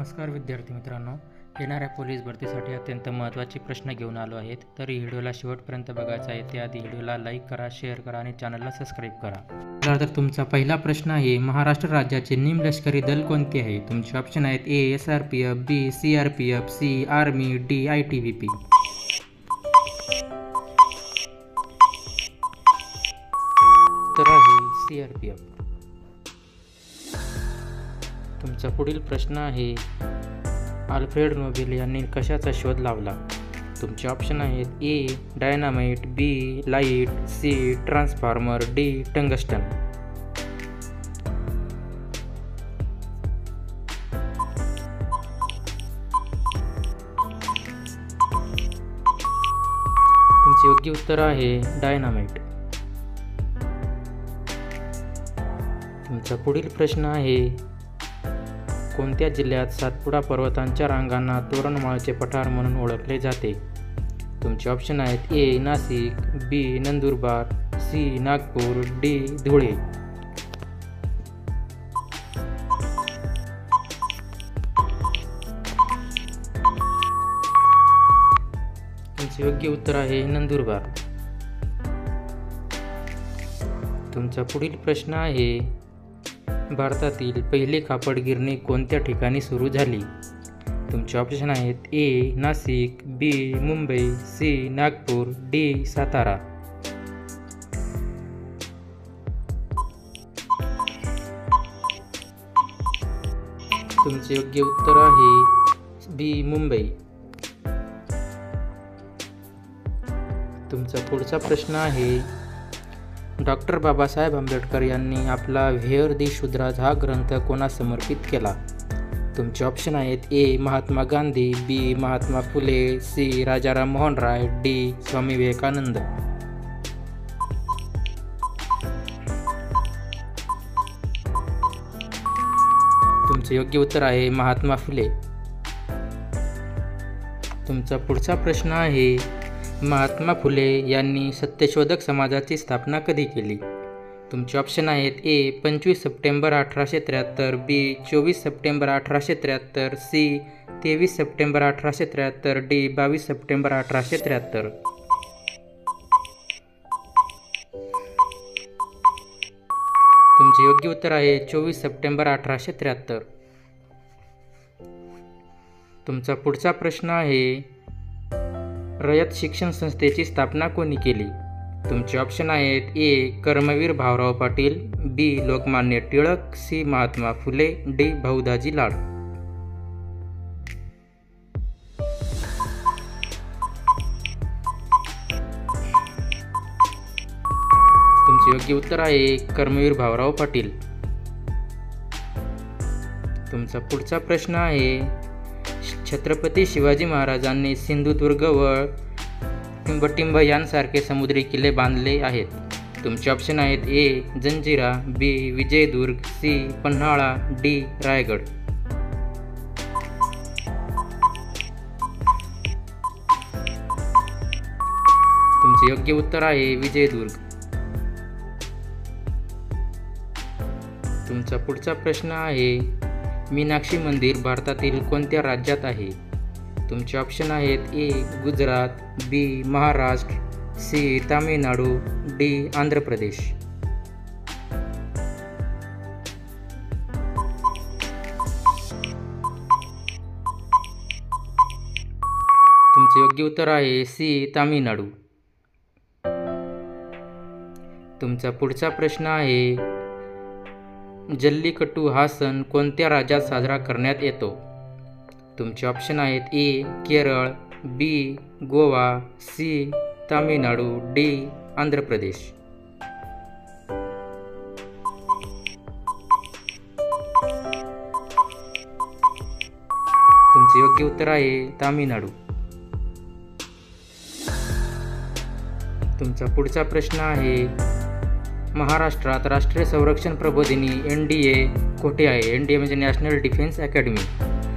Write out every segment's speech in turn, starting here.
नमस्कार विद्यार्थी मित्रांनो, येणाऱ्या पोलीस भरतीसाठी अत्यंत महत्त्वाचे प्रश्न घेऊन आलो आहेत. तर व्हिडिओला शेवटपर्यंत बघायचा आहे. त्याआधी व्हिडिओला लाईक करा, शेअर करा आणि चॅनलला सबस्क्राईब करा. तर तुमचा पहिला प्रश्न आहे, महाराष्ट्र राज्याचे निमलष्करी दल कोणते आहे? तुमचे ऑप्शन आहेत A SRPF, B CRPF, C army, D ITBP. तर आहे CRPF. तुमचा पुढील प्रश्न आहे, अल्फ्रेड नोबेल यांनी कशाचा शोध लावला? तुमचे ऑप्शन आहेत A dynamite, B light, C transformer, D tungsten. तुमचे योग्य उत्तर आहे डायनामाइट. तुमचा पुढील प्रश्न आहे, कोणत्या जिल्ह्यात सातपुडा पर्वतांच्या रांगांना तोरणमाळचे पठार म्हणून ओळखले जाते? तुमचे ऑप्शन आहेत ए नाशिक, बी नंदुरबार, सी नागपूर, डी धुळे. तुमचे योग्य उत्तर आहे नंदुरबार. तुमचा पुढील प्रश्न आहे, भारतातील पहिली कापड गिरणी कोणत्या ठिकाणी सुरू झाली? तुमचे ऑप्शन आहेत ए नाशिक, बी मुंबई, सी नागपूर, डी सातारा. तुमचे योग्य उत्तर आहे बी मुंबई. तुमचा पुढचा प्रश्न आहे, डॉक्टर बाबासाहेब आंबेडकर यांनी आपला व्हेअर दी शूद्राज हा ग्रंथ कोणास समर्पित केला? तुमचे ऑप्शन आहेत ए महात्मा गांधी, बी महात्मा फुले, सी राजाराम मोहन राय, डी स्वामी विवेकानंद. तुमचे योग्य उत्तर आहे महात्मा फुले. तुमचा पुढचा प्रश्न आहे, महात्मा फुले यांनी सत्यशोधक समाजाची स्थापना कधी केली? तुमचे ऑप्शन आहेत A 25 September 1873, B 24 September 1873, C 23 September 1873, D 22 September 1873. तुमचे योग्य उत्तर आहे 24 सप्टेंबर 1873. तुमचा पुढचा प्रश्न आहे, रयत शिक्षण संस्थेची स्थापना कोणी केली? तुमचे ऑप्शन आहेत ए कर्मवीर भाऊराव पाटील, बी लोकमान्य टिळक, सी महात्मा फुले, डी भाऊदाजी लाड. तुमचे योग्य उत्तर आहे कर्मवीर भाऊराव पाटील. तुमचा पुढचा प्रश्न आहे, छत्रपती शिवाजी महाराजांनी सिंधुदुर्ग व टिंबटिंब यांसारखे समुद्री किल्ले बांधले आहेत. तुमचे ऑप्शन आहेत ए जंजिरा, बी विजयदुर्ग, सी पन्हाळा, डी रायगड. तुमचे योग्य उत्तर आहे विजयदुर्ग. तुमचा पुढचा प्रश्न आहे, मीनाक्षी मंदिर भारतातील कोणत्या राज्यात आहे? तुमचे ऑप्शन आहेत ए गुजरात, बी महाराष्ट्र, सी तामिळनाडू, डी आंध्र प्रदेश. तुमचे योग्य उत्तर आहे सी तामिळनाडू. तुमचा पुढचा प्रश्न आहे, जल्लीकट्टू हा सण कोणत्या राज्यात साजरा करण्यात येतो? तुमचे ऑप्शन आहेत ए केरळ, बी गोवा, सी तामिळनाडू, डी आंध्र प्रदेश. तुमचे योग्य उत्तर आहे तामिळनाडू. तुमचा पुढचा प्रश्न आहे, महाराष्ट्रात राष्ट्रीय संरक्षण प्रबोधिनी NDA कोठे आहे? NDA म्हणजे नॅशनल डिफेन्स अकॅडमी.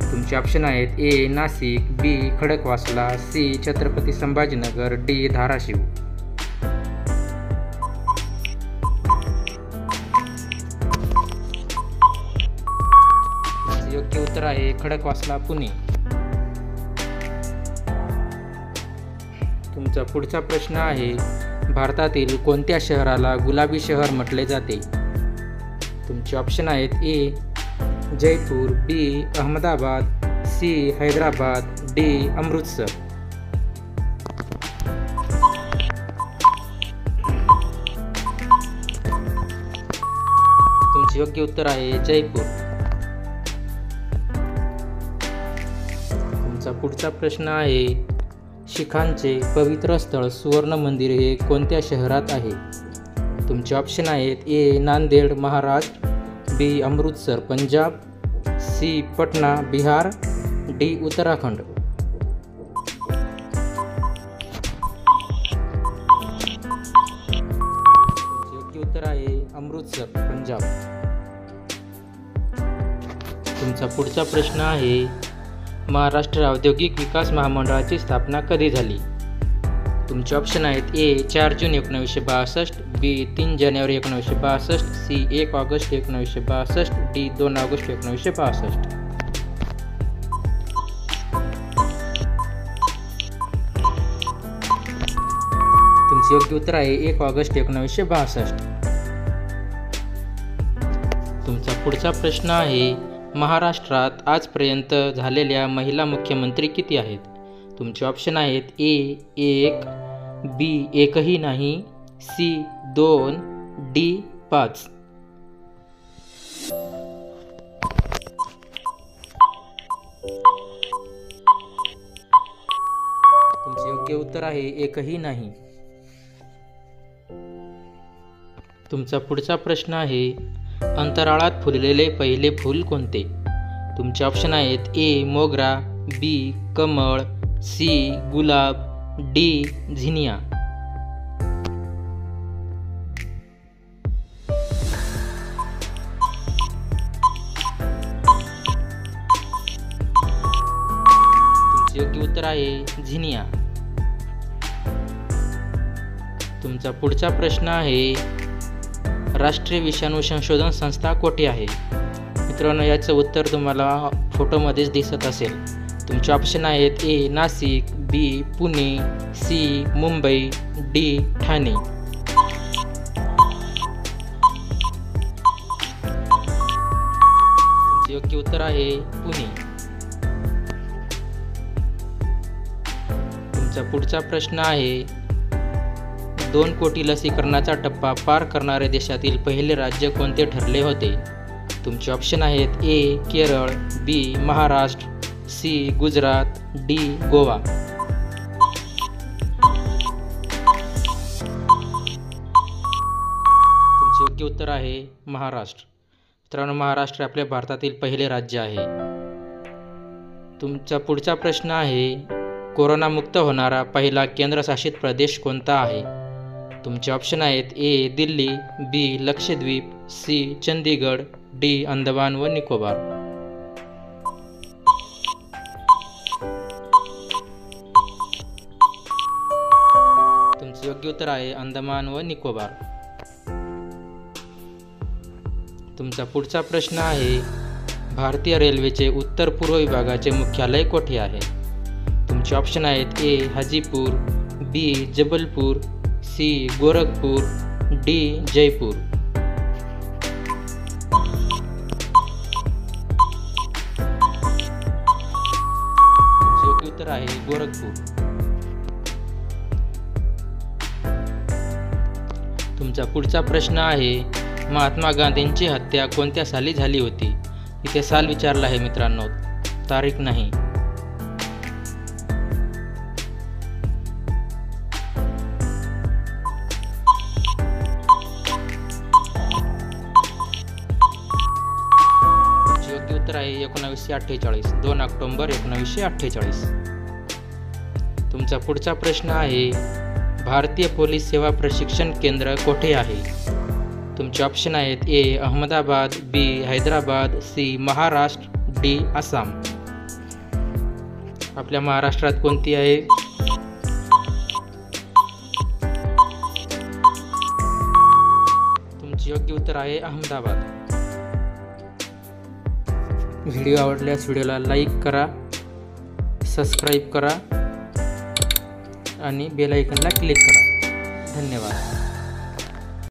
तुमचे ऑप्शन आहेत ए नाशिक, बी खडकवासला, सी छत्रपती संभाजीनगर, डी धाराशिव. योग्य उत्तर आहे खडकवासला पुणे. तुमचा पुढचा प्रश्न आहे, भारतातील कोणत्या शहराला गुलाबी शहर म्हटले जाते? तुमचे ऑप्शन आहेत ए जयपूर, बी अहमदाबाद, सी हैदराबाद, डी अमृतसर. तुमचे योग्य उत्तर आहे जयपूर. तुमचा पुढचा प्रश्न आहे, शीखांचे पवित्र स्थळ सुवर्ण मंदिर हे कोणत्या शहरात आहे? तुमचे ऑप्शन आहेत ए नांदेड महाराष्ट्र, बी अमृतसर पंजाब, सी पटना बिहार, डी उत्तराखंड. योग्य उत्तर आहे अमृतसर पंजाब. तुमचा पुढचा प्रश्न आहे, महाराष्ट्र औद्योगिक विकास महामंडळाची स्थापना कधी झाली? तुमचे ऑप्शन आहेत ए 4 जून 1962, बी 3 जानेवारी 1962, सी 1 ऑगस्ट 1962, डी 2 ऑगस्ट 1962. तुमचे योग्य उत्तर आहे 1 ऑगस्ट 1962. तुमचा पुढचा प्रश्न आहे, महाराष्ट्रात आजपर्यंत झालेल्या महिला मुख्यमंत्री किती आहेत? तुमचे ऑप्शन आहेत ए 1, बी एकही नाही, सी 2, डी 5. तुमचे योग्य उत्तर आहे एकही नाही. तुमचा पुढचा प्रश्न आहे, अंतराळात फुललेले पहिले फूल कोणते? तुमचे ऑप्शन आहेत ए मोगरा, बी कमळ, सी गुलाब, डी झिनिया. तुमचे योग्य उत्तर आहे झिनिया. तुमचा पुढचा प्रश्न आहे, राष्ट्रीय विषाणू संशोधन संस्था कोठे आहे? मित्रांनो, याचं उत्तर तुम्हाला फोटोमध्येच दिसत असेल. तुमचे ऑप्शन आहेत ए नाशिक, बी पुणे, सी मुंबई, डी ठाणे. तुमचे योग्य उत्तर आहे पुणे. तुमचा पुढचा प्रश्न आहे, 2 कोटी लसीकरणाचा टप्पा पार करणारे देशातील पहिले राज्य कोणते ठरले होते? तुमचे ऑप्शन आहेत ए केरळ, बी महाराष्ट्र, सी गुजरात, डी गोवा. तुमचे योग्य उत्तर आहे महाराष्ट्र. मित्रांनो, महाराष्ट्र आपल्या भारतातील पहिले राज्य आहे. तुमचा पुढचा प्रश्न आहे, कोरोनामुक्त होणारा पहिला केंद्रशासित प्रदेश कोणता आहे? तुमचे ऑप्शन आहेत ए दिल्ली, बी लक्षद्वीप, सी चंदीगड, डी अंदमान व निकोबार. तुमचे योग्य उत्तर आहे अंदमान व निकोबार. तुमचा पुढचा प्रश्न आहे, भारतीय रेल्वेचे उत्तर पूर्व विभागाचे मुख्यालय कोठे आहे? तुमचे ऑप्शन आहेत ए हाजीपूर, बी जबलपूर, सी गोरखपूर, डी जयपूर. योग्य उत्तर आहे गोरखपूर. तुमचा पुढचा प्रश्न आहे, महात्मा गांधींची हत्या कोणत्या साली झाली होती? इथे साल विचारला आहे मित्रांनो, तारीख नाही. उत्तर आहे 1948, 2 ऑक्टोबर 1948. तुमचा पुढचा प्रश्न आहे, भारतीय पोलीस सेवा प्रशिक्षण केंद्र कोठे आहे? तुमचे ऑप्शन आहेत ए अहमदाबाद, बी हैदराबाद, सी महाराष्ट्र, डी आसाम. आपल्या महाराष्ट्रात कोणती आहे? तुमचे योग्य उत्तर आहे अहमदाबाद. व्हिडिओ आवडल्यास व्हिडिओला लाईक करा, सबस्क्राईब करा आणि बेल आयकॉनला क्लिक करा. धन्यवाद.